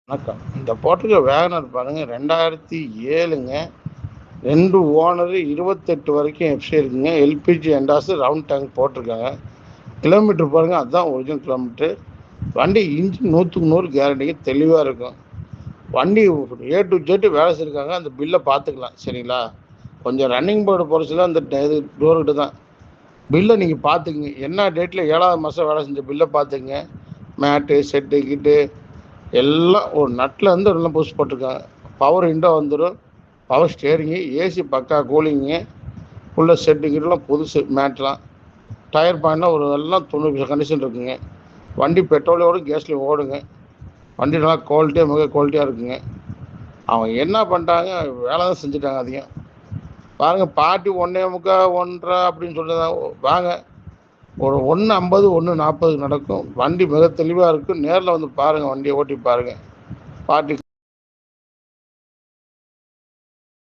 வணக்கம். இந்த போட்டிருக்க வேகனர் பாருங்க 2007ங்க. 2 ஓனரு 28 வரைக்கும் எஃப்சி இருக்குங்க. எல்பிஜி எண்டாஸு ரவுண்ட் டேங்க் போட்டிருக்காங்க. கிலோமீட்டர் பாருங்க, அதுதான் ஒரிஜினல் கிலோமீட்டர். வண்டி இன்ஜின் 100க்கு 100 கேரண்டிங்க, தெளிவாக இருக்கும். வண்டி A to Z வேலை செஞ்சுருக்காங்க. அந்த பில்லை பார்த்துக்கலாம், சரிங்களா? கொஞ்சம் ரன்னிங் போர்டு போகிறச்சில அந்த இது டோர்கிட்ட தான் பில்லை நீங்கள் பார்த்துக்குங்க. என்ன டேட்டில் 7வது மாதம் வேலை செஞ்ச பில்லை பார்த்துக்குங்க. மேட்டு செட்டு கிட்டு எல்லாம் ஒரு நட்டில் எல்லாம் புதுசு போட்டிருக்காங்க. பவர் விண்டோ வந்துடும், பவர் ஸ்டேரிங்கு, ஏசி பக்கா கூலிங்கு, உள்ள செட்டுக்கிட்டலாம் புதுசு, மேட்லாம் டயர் பாயிண்ட்லாம் ஒரு எல்லாம் 90% கண்டிஷன் இருக்குங்க. வண்டி பெட்ரோலோடு கேஸ்லேயும் ஓடுங்க. வண்டி நல்லா குவாலிட்டியாக, மிக குவாலிட்டியாக இருக்குங்க. அவங்க என்ன பண்ணிட்டாங்க, வேலை தான் செஞ்சுட்டாங்க. அதிகம் பாருங்கள், பார்ட்டி 1.25 1.5 அப்படின்னு சொல்லிட்டு வாங்க. ஒரு 1.50 1.40 நடக்கும். வண்டி மிக தெளிவாக இருக்கும். நேரில் வந்து பாருங்கள், வண்டியை ஓட்டி பாருங்கள். பார்ட்டி